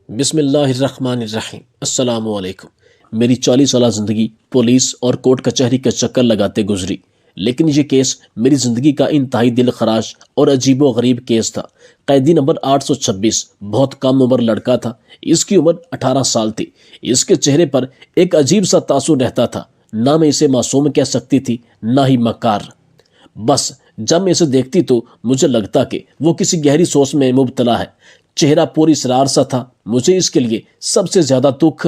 بسم اللہ الرحمن الرحیم۔ السلام علیکم۔ میری 40 سالہ زندگی پولیس اور کورٹ کچہری کا چکر لگاتے گزری، لیکن یہ کیس میری زندگی کا انتہائی دل خراش اور عجیب و غریب کیس تھا۔ قیدی نمبر 826 بہت کم عمر لڑکا تھا۔ اس کی عمر 18 سال تھی۔ اس کے چہرے پر ایک عجیب سا تاثر رہتا تھا۔ نہ میں اسے معصوم کہہ سکتی تھی، نہ ہی مکار۔ بس جب میں اسے دیکھتی تو مجھے لگتا کہ وہ کسی گہری سوچ میں مبتلا ہے۔ چہرہ پوری اسرار سا تھا۔ مجھے اس کے لیے سب سے زیادہ دکھ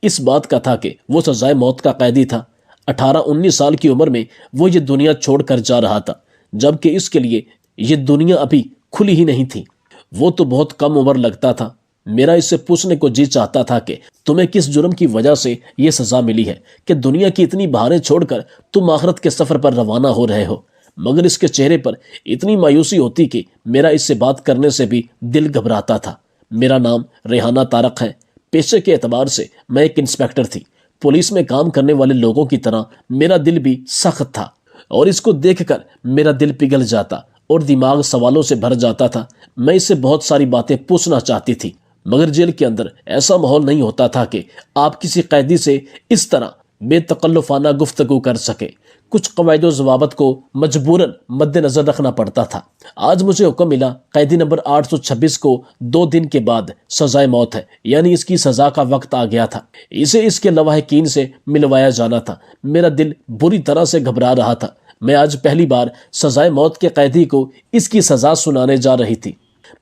اس بات کا تھا کہ وہ سزائے موت کا قیدی تھا۔ 18-19 سال کی عمر میں وہ یہ دنیا چھوڑ کر جا رہا تھا، جبکہ اس کے لیے یہ دنیا ابھی کھلی ہی نہیں تھی۔ وہ تو بہت کم عمر لگتا تھا۔ میرا اس سے پوچھنے کو جی چاہتا تھا کہ تمہیں کس جرم کی وجہ سے یہ سزا ملی ہے کہ دنیا کی اتنی بہاریں چھوڑ کر تم آخرت کے سفر پر روانہ ہو رہے ہو؟ مگر اس کے چہرے پر اتنی مایوسی ہوتی کہ میرا اس سے بات کرنے سے بھی دل گھبراتا تھا۔ میرا نام ریحانہ طارق ہے۔ پیشے کے اعتبار سے میں ایک انسپیکٹر تھی۔ پولیس میں کام کرنے والے لوگوں کی طرح میرا دل بھی سخت تھا، اور اس کو دیکھ کر میرا دل پگھل جاتا اور دماغ سوالوں سے بھر جاتا تھا۔ میں اس سے بہت ساری باتیں پوچھنا چاہتی تھی، مگر جیل کے اندر ایسا ماحول نہیں ہوتا تھا کہ آپ کسی قیدی سے اس طرح بے تکلفانہ گفتگو کر سکے۔ کچھ قواعد و ضوابط کو مجبوراً مد نظر رکھنا پڑتا تھا۔ آج مجھے حکم ملا، قیدی نمبر 826 کو 2 دن کے بعد سزائے موت ہے، یعنی اس کی سزا کا وقت آ گیا تھا۔ اسے اس کے لواحقین سے ملوایا جانا تھا۔ میرا دل بری طرح سے گھبرا رہا تھا۔ میں آج پہلی بار سزائے موت کے قیدی کو اس کی سزا سنانے جا رہی تھی۔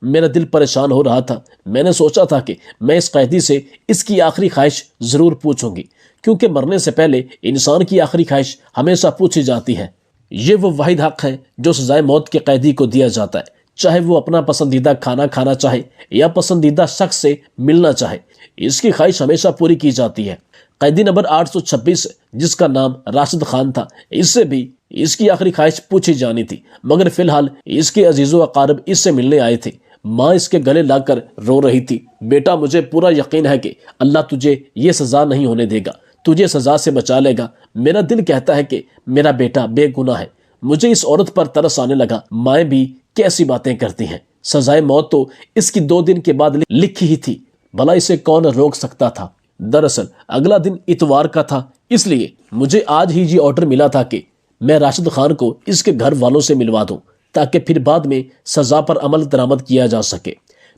میرا دل پریشان ہو رہا تھا۔ میں نے سوچا تھا کہ میں اس قیدی سے اس کی آخری خواہش ضرور پوچھوں گی، کیونکہ مرنے سے پہلے انسان کی آخری خواہش ہمیشہ پوچھی جاتی ہے۔ یہ وہ واحد حق ہے جو سزائے موت کے قیدی کو دیا جاتا ہے، چاہے وہ اپنا پسندیدہ کھانا کھانا چاہے یا پسندیدہ شخص سے ملنا چاہے، اس کی خواہش ہمیشہ پوری کی جاتی ہے۔ قیدی نمبر 826 جس کا نام راشد خان تھا، اس سے بھی اس کی آخری خواہش پوچھی جانی تھی، مگر فی الحال اس کے عزیز و اقارب اس سے ملنے آئے تھے۔ ماں اس کے گلے لا کر رو رہی تھی۔ بیٹا، مجھے پورا یقین ہے کہ اللہ تجھے یہ سزا نہیں ہونے دے گا، تجھے سزا سے بچا لے گا۔ میرا دل کہتا ہے کہ میرا بیٹا بے گناہ ہے۔ مجھے اس عورت پر ترس آنے لگا۔ مائیں بھی کیسی باتیں کرتی ہیں۔ سزائے موت تو اس کی 2 دن کے بعد لکھی ہی تھی، بھلا اسے کون روک سکتا تھا؟ دراصل اگلا دن اتوار کا تھا، اس لیے مجھے آج ہی یہ آرڈر ملا تھا کہ میں راشد خان کو اس کے گھر والوں سے ملوا دوں، تاکہ پھر بعد میں سزا پر عمل درآمد کیا جا سکے۔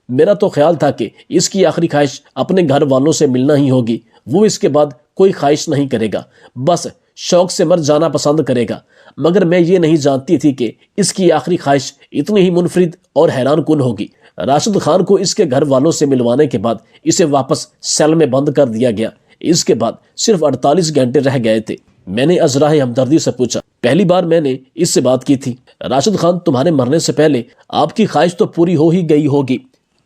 میرا تو خیال تھا کہ اس کی آخری خواہش اپنے گھر والوں سے ملنا ہی ہوگی۔ وہ اس کے بعد کوئی خواہش نہیں کرے گا، بس شوق سے مر جانا پسند کرے گا۔ مگر میں یہ نہیں جانتی تھی کہ اس کی آخری خواہش اتنی ہی منفرد اور حیران کن ہوگی۔ راشد خان کو اس کے گھر والوں سے ملوانے کے بعد اسے واپس سیل میں بند کر دیا گیا۔ اس کے بعد صرف 48 گھنٹے رہ گئے تھے۔ میں نے ازراہ ہمدردی سے پوچھا، پہلی بار میں نے اس سے بات کی تھی، راشد خان تمہارے مرنے سے پہلے آپ کی خواہش تو پوری ہو ہی گئی ہوگی،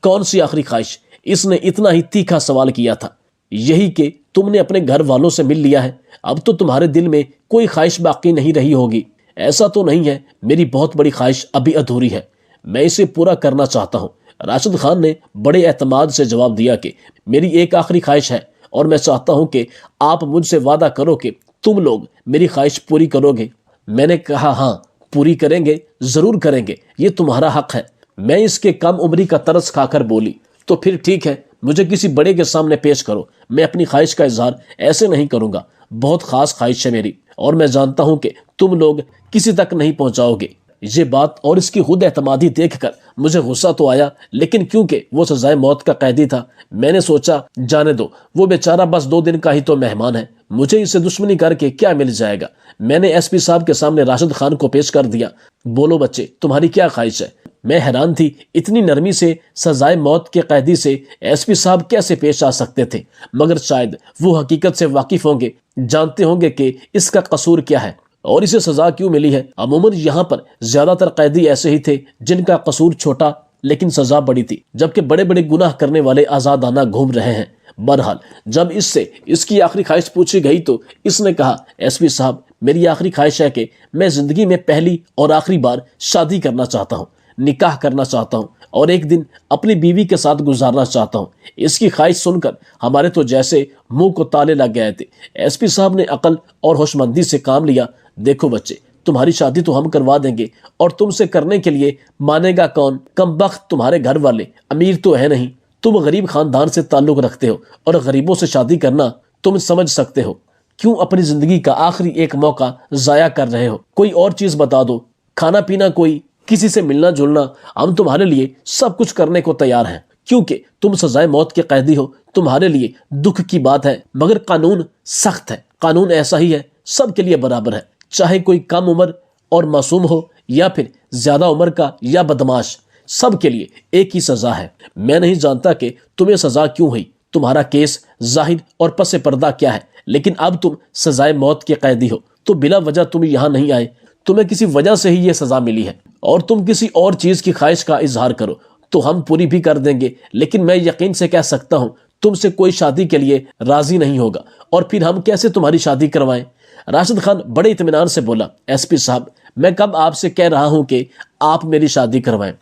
کون سی آخری خواہش؟ اس نے اتنا ہی تیکھا سوال کیا تھا۔ یہی کہ تم نے اپنے گھر والوں سے مل لیا ہے، اب تو تمہارے دل میں کوئی خواہش باقی نہیں رہی ہوگی۔ ایسا تو نہیں ہے، میری بہت بڑی خواہش ابھی ادھوری ہے، میں اسے پورا کرنا چاہتا ہوں۔ راشد خان نے بڑے اعتماد سے جواب دیا کہ میری ایک آخری خواہش ہے، اور میں چاہتا ہوں کہ آپ مجھ سے وعدہ کرو کہ تم لوگ میری خواہش پوری کرو گے۔ میں نے کہا ہاں، پوری کریں گے، ضرور کریں گے، یہ تمہارا حق ہے۔ میں اس کے کم عمری کا ترس کھا کر بولی، تو پھر ٹھیک ہے، مجھے کسی بڑے کے سامنے پیش کرو، میں اپنی خواہش کا اظہار ایسے نہیں کروں گا۔ بہت خاص خواہش ہے میری، اور میں جانتا ہوں کہ تم لوگ کسی تک نہیں پہنچاؤ گے۔ یہ بات اور اس کی خود اعتمادی دیکھ کر مجھے غصہ تو آیا، لیکن کیونکہ وہ سزائے موت کا قیدی تھا، میں نے سوچا جانے دو، وہ بیچارہ بس 2 دن کا ہی تو مہمان ہے، مجھے اسے دشمنی کر کے کیا مل جائے گا۔ میں نے ایس پی صاحب کے سامنے راشد خان کو پیش کر دیا۔ بولو بچے، تمہاری کیا خواہش ہے؟ میں حیران تھی، اتنی نرمی سے سزائے موت کے قیدی سے ایس پی صاحب کیسے پیش آ سکتے تھے؟ مگر شاید وہ حقیقت سے واقف ہوں گے، جانتے ہوں گے کہ اس کا قصور کیا ہے اور اسے سزا کیوں ملی ہے۔ عموماً یہاں پر زیادہ تر قیدی ایسے ہی تھے جن کا قصور چھوٹا لیکن سزا بڑی تھی، جبکہ بڑے بڑے گناہ کرنے والے آزادانہ گھوم رہے ہیں۔ بہرحال جب اس سے اس کی آخری خواہش پوچھی گئی تو اس نے کہا، ایس پی صاحب، میری آخری خواہش ہے کہ میں زندگی میں پہلی اور آخری بار شادی کرنا چاہتا ہوں، نکاح کرنا چاہتا ہوں، اور ایک دن اپنی بیوی کے ساتھ گزارنا چاہتا ہوں۔ اس کی خواہش سن کر ہمارے تو جیسے منہ کو تالے لگ گئے تھے۔ ایس پی صاحب نے عقل اور ہوشمندی سے کام لیا۔ دیکھو بچے، تمہاری شادی تو ہم کروا دیں گے، اور تم سے کرنے کے لیے مانے گا کون؟ کم بخت تمہارے گھر والے امیر تو ہے نہیں، تم غریب خاندان سے تعلق رکھتے ہو اور غریبوں سے شادی کرنا تم سمجھ سکتے ہو، کیوں اپنی زندگی کا آخری ایک موقع ضائع کر رہے ہو؟ کوئی اور چیز بتا دو، کھانا پینا، کوئی کسی سے ملنا جلنا، ہم تمہارے لیے سب کچھ کرنے کو تیار ہیں، کیونکہ تم سزائے موت کے قیدی ہو۔ تمہارے لیے دکھ کی بات ہے، مگر قانون سخت ہے، قانون ایسا ہی ہے، سب کے لیے برابر ہے، چاہے کوئی کم عمر اور معصوم ہو یا پھر زیادہ عمر کا یا بدماش، سب کے لیے ایک ہی سزا ہے۔ میں نہیں جانتا کہ تمہیں سزا کیوں ہوئی، تمہارا کیس ظاہر اور پس پردہ کیا ہے، لیکن اب تم سزائے موت کے قیدی ہو، تو بلا وجہ تم یہاں نہیں آئے، تمہیں کسی وجہ سے ہی یہ سزا ملی ہے، اور تم کسی اور چیز کی خواہش کا اظہار کرو تو ہم پوری بھی کر دیں گے، لیکن میں یقین سے کہہ سکتا ہوں تم سے کوئی شادی کے لیے راضی نہیں ہوگا، اور پھر ہم کیسے تمہاری شادی کروائیں؟ راشد خان بڑے اطمینان سے بولا، ایس پی صاحب، میں کب آپ سے کہہ رہا ہوں کہ آپ میری شادی کروائیں؟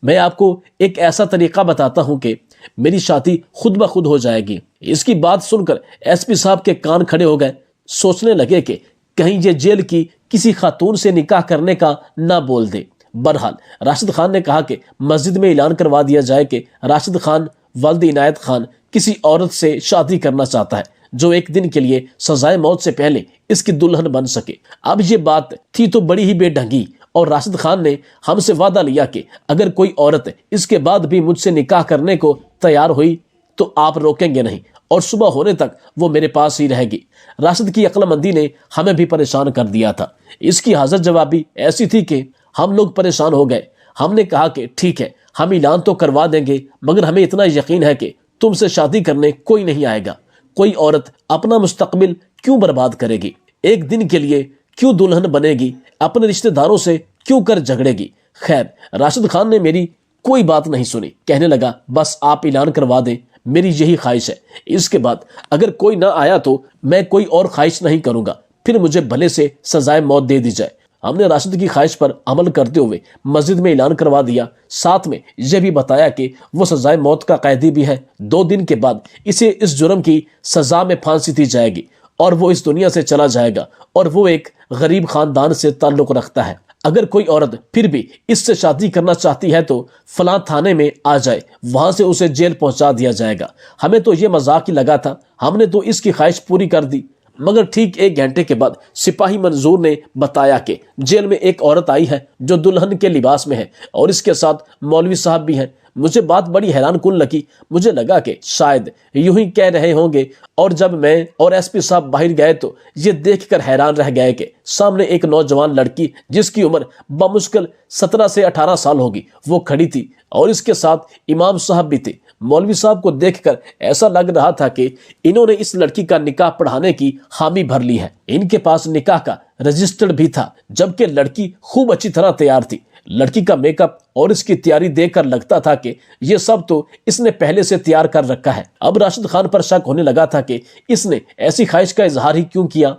میں آپ کو ایک ایسا طریقہ بتاتا ہوں کہ میری شادی خود بخود ہو جائے گی۔ اس کی بات سن کر ایس پی صاحب کے کان کھڑے ہو گئے، سوچنے لگے کہ کہیں یہ جیل کی کسی خاتون سے نکاح کرنے کا نہ بول دے۔ بہرحال راشد خان نے کہا کہ مسجد میں اعلان کروا دیا جائے کہ راشد خان والد عنایت خان کسی عورت سے شادی کرنا چاہتا ہے جو ایک دن کے لیے سزائے موت سے پہلے اس کی دلہن بن سکے۔ اب یہ بات تھی تو بڑی ہی بے ڈھنگی، اور راشد خان نے ہم سے وعدہ لیا کہ اگر کوئی عورت اس کے بعد بھی مجھ سے نکاح کرنے کو تیار ہوئی تو آپ روکیں گے نہیں، اور صبح ہونے تک وہ میرے پاس ہی رہے گی۔ راشد کی عقل مندی نے ہمیں بھی پریشان کر دیا تھا، اس کی حاضر جوابی ایسی تھی کہ ہم لوگ پریشان ہو گئے۔ ہم نے کہا کہ ٹھیک ہے، ہم اعلان تو کروا دیں گے، مگر ہمیں اتنا یقین ہے کہ تم سے شادی کرنے کوئی نہیں آئے گا۔ کوئی عورت اپنا مستقبل کیوں برباد کرے گی؟ ایک دن کے لیے کیوں دلہن بنے گی؟ اپنے رشتہ داروں سے کیوں کر جھگڑے گی؟ خیر، راشد خان نے میری کوئی بات نہیں سنی، کہنے لگا، بس آپ اعلان کروا دیں، میری یہی خواہش ہے۔ اس کے بعد اگر کوئی نہ آیا تو میں کوئی اور خواہش نہیں کروں گا، پھر مجھے بھلے سے سزائے موت دے دی جائے۔ ہم نے راشد کی خواہش پر عمل کرتے ہوئے مسجد میں اعلان کروا دیا، ساتھ میں یہ بھی بتایا کہ وہ سزائے موت کا قیدی بھی ہے۔ 2 دن کے بعد اسے اس جرم کی سزا میں پھانسی دی جائے گی اور وہ اس دنیا سے چلا جائے گا، اور وہ ایک غریب خاندان سے تعلق رکھتا ہے۔ اگر کوئی عورت پھر بھی اس سے شادی کرنا چاہتی ہے تو فلاں تھانے میں آ جائے، وہاں سے اسے جیل پہنچا دیا جائے گا۔ ہمیں تو یہ مذاق ہی لگا تھا، ہم نے تو اس کی خواہش پوری کر دی۔ مگر ٹھیک 1 گھنٹے کے بعد سپاہی منظور نے بتایا کہ جیل میں ایک عورت آئی ہے جو دلہن کے لباس میں ہے، اور اس کے ساتھ مولوی صاحب بھی ہیں۔ مجھے بات بڑی حیران کن لگی، مجھے لگا کہ شاید یوں ہی کہہ رہے ہوں گے، اور جب میں اور ایس پی صاحب باہر گئے تو یہ دیکھ کر حیران رہ گئے کہ سامنے ایک نوجوان لڑکی جس کی عمر بمشکل 17 سے 18 سال ہوگی وہ کھڑی تھی، اور اس کے ساتھ امام صاحب بھی تھے۔ مولوی صاحب کو دیکھ کر ایسا لگ رہا تھا کہ انہوں نے اس لڑکی کا نکاح پڑھانے کی حامی بھر لی ہے۔ ان کے پاس نکاح کا رجسٹر بھی تھا، جبکہ لڑکی خوب اچھی طرح تیار تھی۔ لڑکی کا میک اپ اور اس کی تیاری دیکھ کر لگتا تھا کہ یہ سب تو اس نے پہلے سے تیار کر رکھا ہے۔ اب راشد خان پر شک ہونے لگا تھا کہ اس نے ایسی خواہش کا اظہار ہی کیوں کیا؟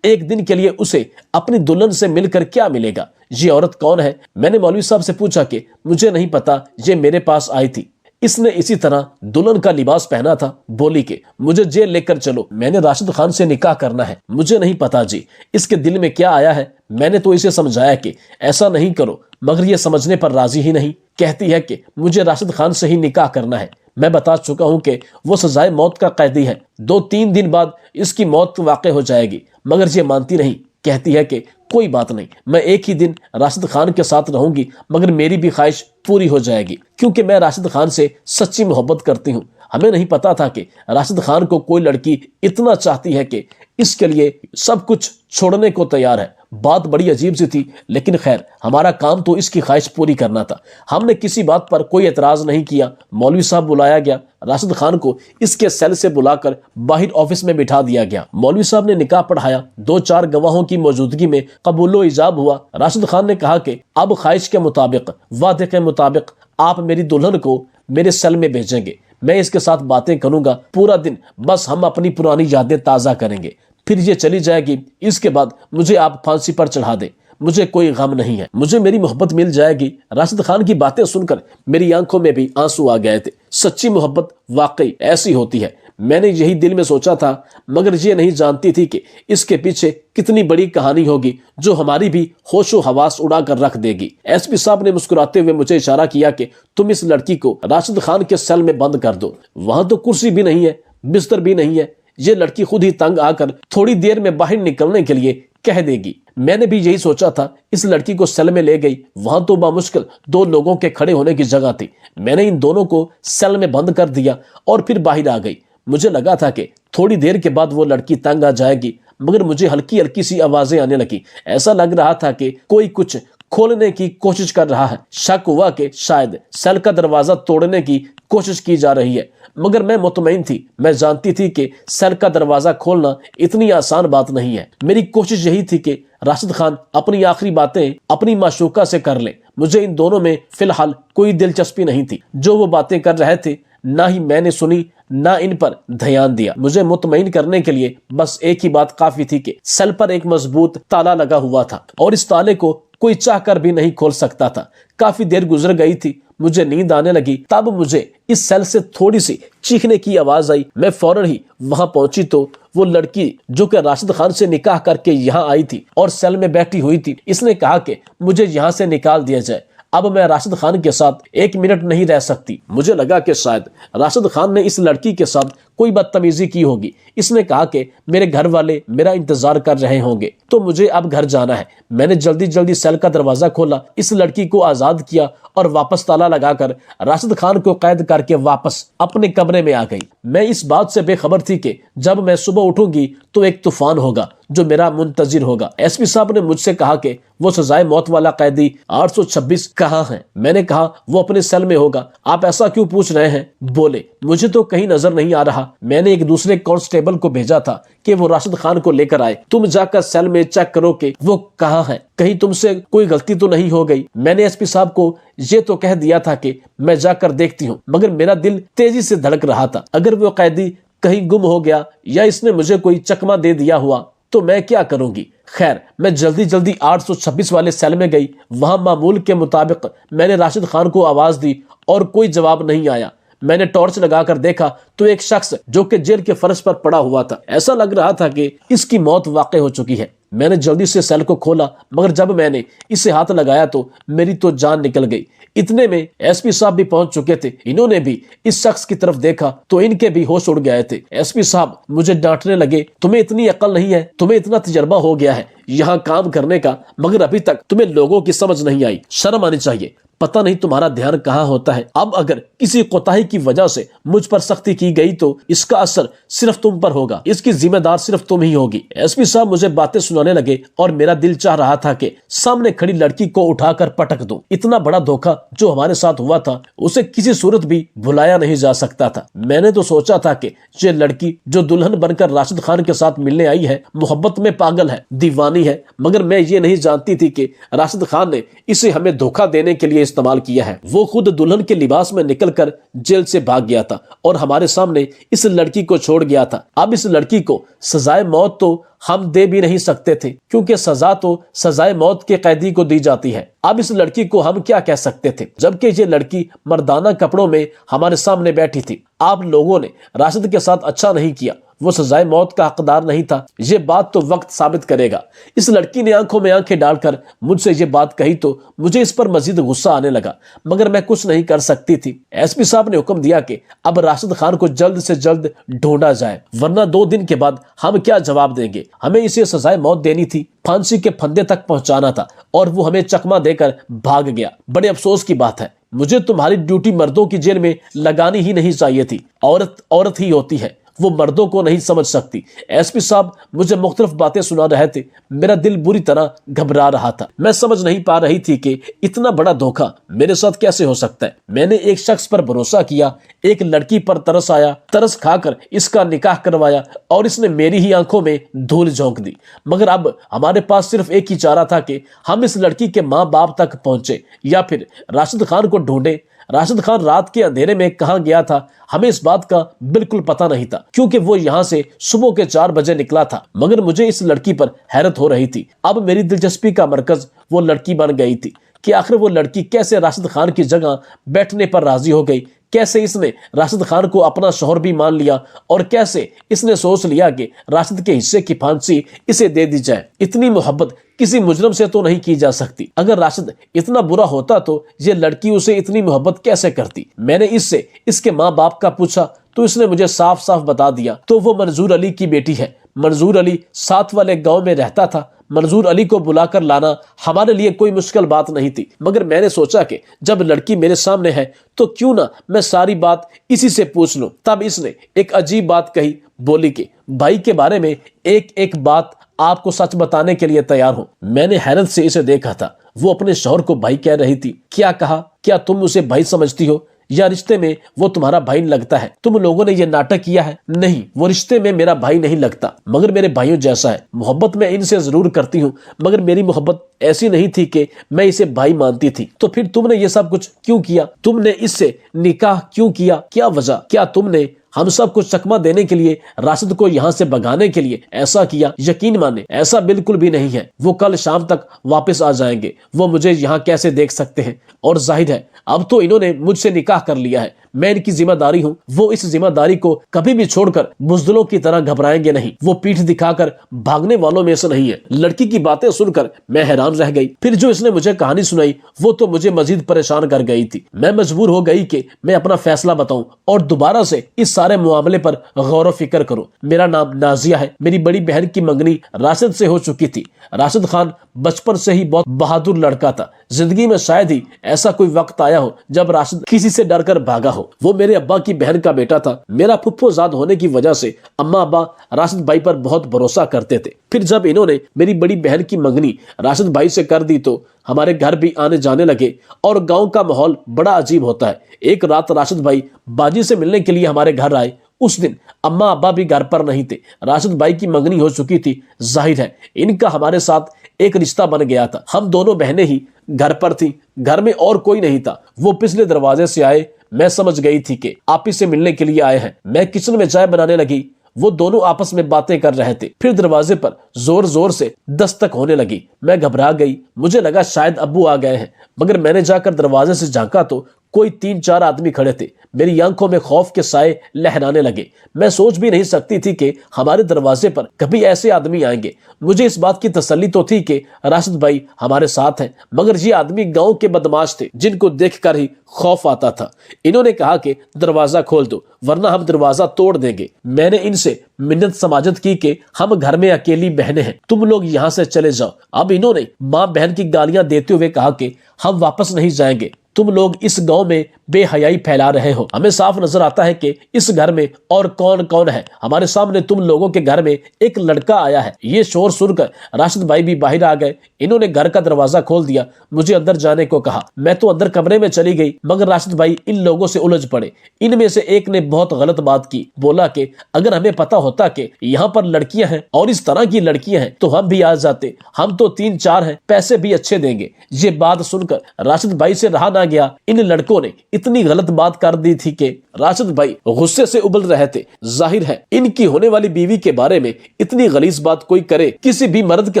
ایک دن کے لیے اسے اپنی دلہن سے مل کر کیا ملے گا؟ یہ عورت کون ہے؟ میں نے مولوی صاحب سے پوچھا کہ مجھے نہیں پتا، یہ میرے پاس آئی تھی، اس نے اسی طرح دلہن کا لباس پہنا تھا۔ بولی کہ مجھے جیل لے کر چلو، میں نے راشد خان سے نکاح کرنا ہے۔ مجھے نہیں پتا جی اس کے دل میں کیا آیا ہے، میں نے تو اسے سمجھایا کہ ایسا نہیں کرو، مگر یہ سمجھنے پر راضی ہی نہیں، کہتی ہے کہ مجھے راشد خان سے ہی نکاح کرنا ہے۔ میں بتا چکا ہوں کہ وہ سزائے موت کا قیدی ہے، 2-3 دن بعد اس کی موت واقع ہو جائے گی، مگر یہ مانتی نہیں، کہتی ہے کہ کوئی بات نہیں، میں ایک ہی دن راشد خان کے ساتھ رہوں گی، مگر میری بھی خواہش پوری ہو جائے گی، کیونکہ میں راشد خان سے سچی محبت کرتی ہوں۔ ہمیں نہیں پتا تھا کہ راشد خان کو کوئی لڑکی اتنا چاہتی ہے کہ اس کے لیے سب کچھ چھوڑنے کو تیار ہے۔ بات بڑی عجیب سی تھی، لیکن خیر، ہمارا کام تو اس کی خواہش پوری کرنا تھا۔ ہم نے کسی بات پر کوئی اعتراض نہیں کیا۔ مولوی صاحب بلایا گیا، راشد خان کو اس کے سیل سے بلا کر باہر آفس میں بٹھا دیا گیا۔ مولوی صاحب نے نکاح پڑھایا، 2-4 گواہوں کی موجودگی میں قبول و ایجاب ہوا۔ راشد خان نے کہا کہ اب خواہش کے مطابق، وعدے کے مطابق آپ میری دلہن کو میرے سیل میں بھیجیں گے، میں اس کے ساتھ باتیں کروں گا پورا دن، بس ہم اپنی پرانی یادیں تازہ کریں گے، پھر یہ چلی جائے گی۔ اس کے بعد مجھے آپ پھانسی پر چڑھا دیں، مجھے کوئی غم نہیں ہے، مجھے میری محبت مل جائے گی۔ راشد خان کی باتیں سن کر میری آنکھوں میں بھی آنسو آ گئے تھے۔ سچی محبت واقعی ایسی ہوتی ہے۔ میں نے یہی دل میں سوچا تھا، مگر یہ نہیں جانتی تھی کہ اس کے پیچھے کتنی بڑی کہانی ہوگی جو ہماری بھی ہوش و حواس اڑا کر رکھ دے گی۔ ایس پی صاحب نے مسکراتے ہوئے مجھے اشارہ کیا کہ تم اس لڑکی کو راشد خان کے سیل میں بند کر دو، وہاں تو کرسی بھی نہیں ہے، بستر بھی نہیں ہے، یہ لڑکی خود ہی تنگ آ کر تھوڑی دیر میں باہر نکلنے کے لیے کہہ دے گی۔ میں نے بھی یہی سوچا تھا۔ اس لڑکی کو سیل میں لے گئی، وہاں تو بامشکل 2 لوگوں کے کھڑے ہونے کی جگہ تھی۔ میں نے ان دونوں کو سیل میں بند کر دیا اور پھر باہر آ گئی۔ مجھے لگا تھا کہ تھوڑی دیر کے بعد وہ لڑکی تنگ آ جائے گی، مگر مجھے ہلکی ہلکی سی آوازیں آنے لگی۔ ایسا لگ رہا تھا کہ کوئی کچھ کھولنے کی کوشش کر رہا ہے۔ شک ہوا کہ شاید سیل کا دروازہ توڑنے کی کوشش کی جا رہی ہے، مگر میں مطمئن تھی۔ میں جانتی تھی کہ سیل کا دروازہ کھولنا اتنی آسان بات نہیں ہے۔ میری کوشش یہی تھی کہ راشد خان اپنی آخری باتیں اپنی معشوقہ سے کر لیں۔ مجھے ان دونوں میں فی الحال کوئی دلچسپی نہیں تھی۔ جو وہ باتیں کر رہے تھے نہ ہی میں نے سنی نہ ان پر دھیان دیا۔ مجھے مطمئن کرنے کے لیے بس ایک ہی بات کافی تھی کہ سیل پر ایک مضبوط تالا لگا ہوا تھا اور اس تالے کو کوئی چاہ کر بھی نہیں کھول سکتا تھا۔ کافی دیر گزر گئی تھی، مجھے نیند آنے لگی۔ تب مجھے اس سیل سے تھوڑی سی چیخنے کی آواز آئی۔ میں فوراً ہی وہاں پہنچی تو وہ لڑکی جو کہ راشد خان سے نکاح کر کے یہاں آئی تھی اور سیل میں بیٹھی ہوئی تھی، اس نے کہا کہ مجھے یہاں سے نکال دیا جائے، اب میں راشد خان کے ساتھ 1 منٹ نہیں رہ سکتی۔ مجھے لگا کہ شاید راشد خان نے اس لڑکی کے ساتھ کوئی بدتمیزی کی ہوگی۔ اس نے کہا کہ میرے گھر والے میرا انتظار کر رہے ہوں گے تو مجھے اب گھر جانا ہے۔ میں نے جلدی سیل کا دروازہ کھولا، اس لڑکی کو آزاد کیا اور واپس تالا لگا کر راشد خان کو قید کر کے واپس اپنے کمرے میں آ گئی۔ میں اس بات سے بے خبر تھی کہ جب میں صبح اٹھوں گی تو ایک طوفان ہوگا جو میرا منتظر ہوگا۔ ایس پی صاحب نے مجھ سے کہا کہ وہ سزائے موت والا قیدی 826 کہاں ہے؟ میں نے کہا وہ اپنے سیل میں ہوگا۔ آپ ایسا کیوں پوچھ رہے ہیں؟ بولے مجھے تو کہیں نظر نہیں آ رہا۔ میں نے ایک دوسرے کانسٹیبل کو بھیجا تھا کہ وہ راشد خان کو لے کر آئے۔ تم جا کر سیل میں چیک کرو کہ وہ کہاں ہے، کہیں تم سے کوئی غلطی تو نہیں ہو گئی۔ میں نے ایس پی صاحب کو یہ تو کہہ دیا تھا کہ میں جا کر دیکھتی ہوں، مگر میرا دل تیزی سے دھڑک رہا تھا۔ اگر وہ قیدی کہیں گم ہو گیا یا اس نے مجھے کوئی چکما دے دیا ہوا تو میں کیا کروں گی؟ خیر میں جلدی 826 والے سیل میں گئی۔ وہاں معمول کے مطابق میں نے راشد خان کو آواز دی اور کوئی جواب نہیں آیا۔ میں نے ٹارچ لگا کر دیکھا تو ایک شخص جو کہ جیل کے فرش پر پڑا ہوا تھا، ایسا لگ رہا تھا کہ اس کی موت واقع ہو چکی ہے۔ میں نے جلدی سے سیل کو کھولا، مگر جب میں نے اسے ہاتھ لگایا تو میری تو جان نکل گئی۔ اتنے میں ایس پی صاحب بھی پہنچ چکے تھے۔ انہوں نے بھی اس شخص کی طرف دیکھا تو ان کے بھی ہوش اڑ گئے تھے۔ ایس پی صاحب مجھے ڈانٹنے لگے، تمہیں اتنی عقل نہیں ہے، تمہیں اتنا تجربہ ہو گیا ہے یہاں کام کرنے کا، مگر ابھی تک تمہیں لوگوں کی سمجھ نہیں آئی۔ شرم آنی چاہیے، پتہ نہیں تمہارا دھیان کہاں ہوتا ہے۔ اب اگر کسی کوتاہی کی وجہ سے مجھ پر سختی کی گئی تو اس کا اثر صرف تم پر ہوگا، اس کی ذمہ دار صرف تم ہی ہوگی۔ ایس پی صاحب مجھے باتیں سنانے لگے اور میرا دل چاہ رہا تھا کہ سامنے کھڑی لڑکی کو اٹھا کر پٹک دوں۔ اتنا بڑا دھوکہ جو ہمارے ساتھ ہوا تھا اسے کسی صورت بھی بھلایا نہیں جا سکتا تھا۔ میں نے تو سوچا تھا کہ یہ لڑکی جو دلہن بن کر راشد خان کے ساتھ ملنے آئی ہے محبت میں پاگل ہے، دیوانی ہے، مگر میں یہ نہیں جانتی تھی کہ راشد خان نے اسے ہمیں دھوکہ دینے کے لیے استعمال کیا ہے۔ وہ خود دلہن کے لباس میں نکل کر جیل سے بھاگ گیا تھا اور ہمارے سامنے اس لڑکی کو چھوڑ گیا تھا۔ اب اس لڑکی کو سزائے موت تو ہم دے بھی نہیں سکتے تھے، کیونکہ سزا تو سزائے موت کے قیدی کو دی جاتی ہے۔ اب اس لڑکی کو ہم کیا کہہ سکتے تھے، جبکہ یہ لڑکی مردانہ کپڑوں میں ہمارے سامنے بیٹھی تھی۔ آپ لوگوں نے راشد کے ساتھ اچھا نہیں کیا، وہ سزائے موت کا حقدار نہیں تھا۔ یہ بات تو وقت ثابت کرے گا۔ اس لڑکی نے آنکھوں میں آنکھیں ڈال کر مجھ سے یہ بات کہی تو مجھے اس پر مزید غصہ آنے لگا، مگر میں کچھ نہیں کر سکتی تھی۔ ایس پی صاحب نے حکم دیا کہ اب راشد خان کو جلد سے جلد ڈھونڈا جائے، ورنہ 2 دن کے بعد ہم کیا جواب دیں گے۔ ہمیں اسے سزائے موت دینی تھی، پھانسی کے پھندے تک پہنچانا تھا، اور وہ ہمیں چکما دے کر بھاگ گیا۔ بڑے افسوس کی بات ہے، مجھے تمہاری ڈیوٹی مردوں کی جیل میں لگانی ہی نہیں چاہیے تھی۔ عورت ہی ہوتی ہے، وہ مردوں کو نہیں سمجھ سکتی۔ ایس پی صاحب مجھے مختلف باتیں سنا رہے تھے، میرا دل بری طرح گھبرا رہا تھا۔ میں سمجھ نہیں پا رہی تھی کہ اتنا بڑا دھوکہ میرے ساتھ کیسے ہو سکتا ہے۔ میں نے ایک شخص پر بھروسہ کیا، ایک لڑکی پر ترس آیا، ترس کھا کر اس کا نکاح کروایا، اور اس نے میری ہی آنکھوں میں دھول جھونک دی۔ مگر اب ہمارے پاس صرف ایک ہی چارہ تھا کہ ہم اس لڑکی کے ماں باپ تک پہنچے یا پھر راشد خان کو ڈھونڈیں۔ راشد خان رات کے اندھیرے میں کہاں گیا تھا ہمیں اس بات کا بالکل پتہ نہیں تھا، کیونکہ وہ یہاں سے صبح کے 4 بجے نکلا تھا، مگر مجھے اس لڑکی پر حیرت ہو رہی تھی۔ اب میری دلچسپی کا مرکز وہ لڑکی بن گئی تھی کہ آخر وہ لڑکی کیسے راشد خان کی جگہ بیٹھنے پر راضی ہو گئی، کیسے اس نے راشد خان کو اپنا شوہر بھی مان لیا اور کیسے اس نے سوچ لیا کہ راشد کے حصے کی پھانسی اسے دے دی جائے۔ اتنی محبت کسی مجرم سے تو نہیں کی جا سکتی۔ اگر راشد اتنا برا ہوتا تو یہ لڑکی اسے اتنی محبت کیسے کرتی؟ میں نے اس سے اس کے ماں باپ کا پوچھا تو اس نے مجھے صاف صاف بتا دیا تو وہ منظور علی کی بیٹی ہے۔ منظور علی ساتھ والے گاؤں میں رہتا تھا۔ منظور علی کو بلا کر لانا ہمارے لیے کوئی مشکل بات نہیں تھی، مگر میں نے سوچا کہ جب لڑکی میرے سامنے ہے تو کیوں نہ میں ساری بات اسی سے پوچھ لوں۔ تب اس نے ایک عجیب بات کہی، بولی کہ بھائی کے بارے میں ایک ایک بات آپ کو سچ بتانے کے لیے تیار ہوں۔ میں نے حیرت سے اسے دیکھا تھا، وہ اپنے شوہر کو بھائی کہہ رہی تھی۔ کیا کہا؟ کیا تم اسے بھائی سمجھتی ہو یا رشتے میں وہ تمہارا بھائی لگتا ہے؟ تم لوگوں نے یہ ناٹک کیا ہے۔ نہیں، وہ رشتے میں میرا بھائی نہیں لگتا، مگر میرے بھائیوں جیسا ہے۔ محبت میں ان سے ضرور کرتی ہوں، مگر میری محبت ایسی نہیں تھی کہ میں اسے بھائی مانتی تھی۔ تو پھر تم نے یہ سب کچھ کیوں کیا؟ تم نے اس سے نکاح کیوں کیا؟ کیا وجہ؟ کیا تم نے ہم سب کو چکمہ دینے کے لیے، راشد کو یہاں سے بھگانے کے لیے ایسا کیا؟ یقین مانے ایسا بالکل بھی نہیں ہے۔ وہ کل شام تک واپس آ جائیں گے، وہ مجھے یہاں کیسے دیکھ سکتے ہیں؟ اور ظاہر ہے اب تو انہوں نے مجھ سے نکاح کر لیا ہے، میں ان کی ذمہ داری ہوں۔ وہ اس ذمہ داری کو کبھی بھی چھوڑ کر بزدلوں کی طرح گھبرائیں گے نہیں۔ وہ پیٹھ دکھا کر بھاگنے والوں میں سے نہیں ہے۔ لڑکی کی باتیں سن کر میں حیران رہ گئی۔ پھر جو اس نے مجھے کہانی سنائی وہ تو مجھے مزید پریشان کر گئی تھی۔ میں مجبور ہو گئی کہ میں اپنا فیصلہ بتاؤں اور دوبارہ سے اس سارے معاملے پر غور و فکر کروں۔ میرا نام نازیہ ہے۔ میری بڑی بہن کی منگنی راشد سے ہو چکی تھی۔ راشد خان بچپن سے ہی بہت بہادر لڑکا تھا۔ زندگی میں شاید ہی ایسا کوئی وقت آیا ہو جب راشد کسی سے ڈر کر بھاگا ہو۔ وہ میرے ابا کی بہن کا بیٹا تھا۔ میرا پھپھو زاد ہونے کی وجہ سے اماں ابا راشد بھائی پر بہت بھروسہ کرتے تھے۔ پھر جب انہوں نے میری بڑی بہن کی منگنی راشد بھائی سے کر دی تو ہمارے گھر بھی آنے جانے لگے اور گاؤں کا ماحول بڑا عجیب ہوتا ہے۔ ایک رات راشد بھائی باجی سے ملنے کے لیے ہمارے گھر آئے۔ اس دن اماں ابا بھی گھر پر نہیں تھے۔ راشد بھائی کی منگنی ہو چکی تھی۔ ظاہر ہے ان کا ہمارے ساتھ ایک رشتہ بن گیا تھا۔ ہم دونوں بہنیں ہی گھر پر تھیں، گھر میں اور کوئی نہیں تھا۔ وہ پچھلے دروازے سے آئے۔ میں سمجھ گئی تھی کہ آپی سے ملنے کے لیے آئے ہیں۔ میں کچن میں چائے بنانے لگی۔ وہ دونوں آپس میں باتیں کر رہے تھے۔ پھر دروازے پر زور زور سے دستک ہونے لگی۔ میں گھبرا گئی، مجھے لگا شاید ابو آ گئے ہیں، مگر میں نے جا کر دروازے سے جھانکا تو کوئی 3-4 آدمی کھڑے تھے۔ میری آنکھوں میں خوف کے سائے لہرانے لگے۔ میں سوچ بھی نہیں سکتی تھی کہ ہمارے دروازے پر کبھی ایسے آدمی آئیں گے۔ مجھے اس بات کی تسلی تو تھی کہ راشد بھائی ہمارے ساتھ ہیں، مگر یہ آدمی گاؤں کے بدماش تھے جن کو دیکھ کر ہی خوف آتا تھا۔ انہوں نے کہا کہ دروازہ کھول دو ورنہ ہم دروازہ توڑ دیں گے۔ میں نے ان سے منت سماجت کی کہ ہم گھر میں اکیلی بہنیں ہیں، تم لوگ یہاں سے چلے جاؤ۔ اب انہوں نے ماں بہن کی گالیاں دیتے ہوئے کہا کہ ہم واپس نہیں جائیں گے، تم لوگ اس گاؤں میں بے حیائی پھیلا رہے ہو۔ ہمیں صاف نظر آتا ہے کہ اس گھر میں اور کون کون ہے۔ ہمارے سامنے تم لوگوں کے گھر میں ایک لڑکا آیا ہے۔ یہ شور سن کر راشد بھائی بھی باہر آ گئے۔ انہوں نے گھر کا دروازہ کھول دیا، مجھے اندر جانے کو کہا۔ میں تو اندر کمرے میں چلی گئی، مگر راشد بھائی ان لوگوں سے الجھ پڑے۔ ان میں سے ایک نے بہت غلط بات کی، بولا کہ اگر ہمیں پتا ہوتا کہ یہاں پر لڑکیاں ہیں اور اس طرح کی لڑکیاں ہیں تو ہم بھی آ جاتے، ہم تو 3-4 ہیں، پیسے بھی اچھے دیں گے۔ یہ بات سن کر راشد بھائی سے رہا نہ گیا۔ ان لڑکوں نے اتنی غلط بات کر دی تھی کہ راشد بھائی غصے سے ابل رہے تھے۔ ظاہر ہے ان کی ہونے والی بیوی کے بارے میں اتنی غلیظ بات کوئی کرے، کسی بھی مرد کے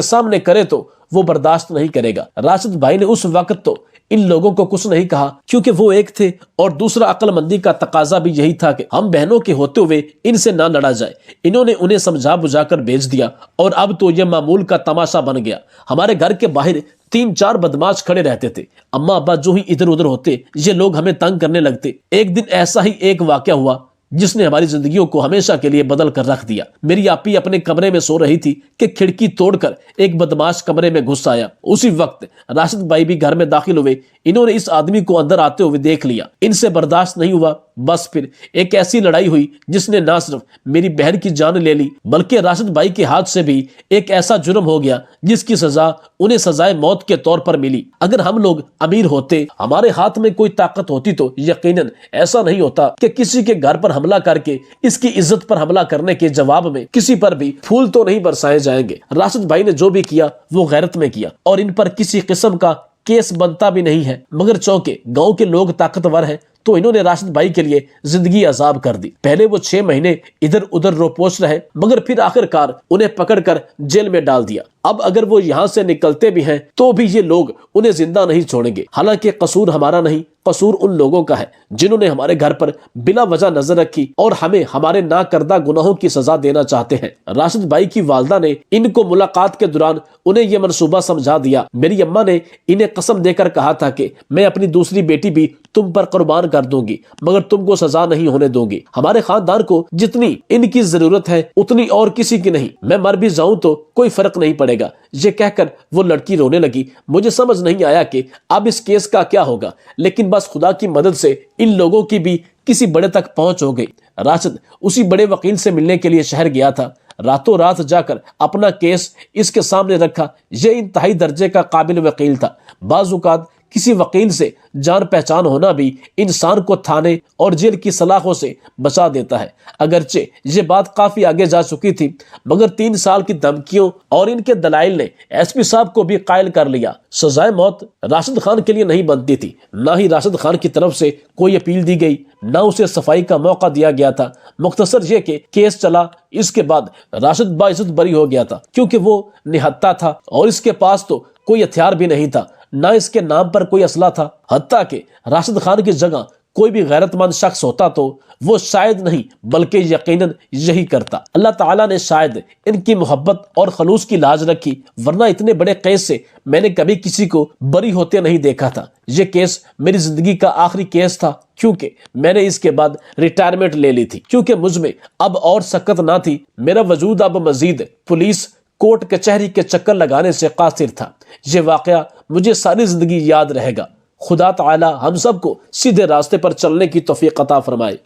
سامنے کرے تو وہ برداشت نہیں کرے گا۔ راشد بھائی نے اس وقت تو ان لوگوں کو کچھ نہیں کہا کیونکہ وہ ایک تھے، اور دوسرا عقل مندی کا تقاضا بھی یہی تھا کہ ہم بہنوں کے ہوتے ہوئے ان سے نہ لڑا جائے۔ انہوں نے انہیں سمجھا بجھا کر بھیج دیا اور اب تو یہ معمول کا تماشا بن گیا۔ ہمارے گھر کے باہر 3-4 بدماش کھڑے رہتے تھے۔ اماں ابا جو ہی ادھر ادھر ہوتے یہ لوگ ہمیں تنگ کرنے لگتے۔ ایک دن ایسا ہی ایک واقعہ ہوا جس نے ہماری زندگیوں کو ہمیشہ کے لیے بدل کر رکھ دیا۔ میری آپی اپنے کمرے میں سو رہی تھی کہ کھڑکی توڑ کر ایک بدماش کمرے میں گھس آیا۔ اسی وقت راشد بھائی بھی گھر میں داخل ہوئے۔ انہوں نے اس آدمی کو اندر آتے ہوئے دیکھ لیا۔ ان سے برداشت نہیں ہوا، بس پھر ایک ایسی لڑائی ہوئی جس نے نہ صرف میری بہن کی جان لے لی بلکہ راشد بھائی کے ہاتھ سے بھی ایک ایسا جرم ہو گیا جس کی سزا انہیں سزائے موت کے طور پر ملی۔ اگر ہم لوگ امیر ہوتے، ہمارے ہاتھ میں کوئی طاقت ہوتی تو یقیناً ایسا نہیں ہوتا کہ کسی کے گھر پر حملہ کر کے اس کی عزت پر حملہ کرنے کے جواب میں کسی پر بھی پھول تو نہیں برسائے جائیں گے۔ راشد بھائی نے جو بھی کیا وہ غیرت میں کیا اور ان پر کسی قسم کا کیس بنتا بھی نہیں ہے، مگر چونکہ گاؤں کے لوگ طاقتور ہیں تو انہوں نے راشد بھائی کے لیے زندگی عذاب کر دی۔ پہلے وہ 6 مہینے ادھر ادھر روپوش رہے، مگر پھر آخر کار انہیں پکڑ کر جیل میں ڈال دیا۔ اب اگر وہ یہاں سے نکلتے بھی ہیں تو بھی یہ لوگ انہیں زندہ نہیں چھوڑیں گے۔ حالانکہ قصور ہمارا نہیں، قصور ان لوگوں کا ہے جنہوں نے ہمارے گھر پر بلا وجہ نظر رکھی اور ہمیں ہمارے ناکردہ گناہوں کی سزا دینا چاہتے ہیں۔ راشد بھائی کی والدہ نے ان کو ملاقات کے دوران انہیں یہ منصوبہ سمجھا دیا۔ میری اماں نے انہیں قسم دے کر کہا تھا کہ میں اپنی دوسری بیٹی بھی تم پر قربان کر دوں گی مگر تم کو سزا نہیں ہونے دوں گی۔ ہمارے خاندان کو جتنی ان کی ضرورت ہے اتنی اور کسی کی نہیں، میں مر بھی جاؤں تو کوئی فرق نہیں پڑے گا۔ یہ کہہ کر وہ لڑکی رونے لگی۔ مجھے سمجھ نہیں آیا کہ اب اس کیس کا کیا ہوگا، لیکن بس خدا کی مدد سے ان لوگوں کی بھی کسی بڑے تک پہنچ ہو گئی۔ راشد اسی بڑے وکیل سے ملنے کے لیے شہر گیا تھا۔ راتوں رات جا کر اپنا کیس اس کے سامنے رکھا۔ یہ انتہائی درجے کا قابل وکیل تھا۔ بعض اوقات کسی وکیل سے جان پہچان ہونا بھی انسان کو تھانے اور جیل کی سلاخوں سے بچا دیتا ہے۔ اگرچہ یہ بات کافی آگے جا چکی تھی مگر 3 سال کی دھمکیوں اور ان کے دلائل نے ایس پی صاحب کو بھی قائل کر لیا۔ سزائے موت راشد خان کے لیے نہیں بنتی تھی، نہ ہی راشد خان کی طرف سے کوئی اپیل دی گئی، نہ اسے صفائی کا موقع دیا گیا تھا۔ مختصر یہ کہ کیس چلا، اس کے بعد راشد باعزت بری ہو گیا تھا کیونکہ وہ نہتہ تھا اور اس کے پاس تو کوئی ہتھیار بھی نہیں تھا، نہ اس کے نام پر کوئی اسلحہ تھا۔ حتیٰ کہ راشد خان کی جگہ کوئی بھی غیرت مند شخص ہوتا تو وہ شاید نہیں بلکہ یقیناً یہی کرتا۔ اللہ تعالیٰ نے شاید ان کی محبت اور خلوص کی لاج رکھی، ورنہ اتنے بڑے کیس سے میں نے کبھی کسی کو بری ہوتے نہیں دیکھا تھا۔ یہ کیس میری زندگی کا آخری کیس تھا کیونکہ میں نے اس کے بعد ریٹائرمنٹ لے لی تھی، کیونکہ مجھ میں اب اور سکت نہ تھی۔ میرا وجود اب مزید پولیس کورٹ کچہری کے چکر لگانے سے قاصر تھا۔ یہ واقعہ مجھے ساری زندگی یاد رہے گا۔ خدا تعالی ہم سب کو سیدھے راستے پر چلنے کی توفیق عطا فرمائے۔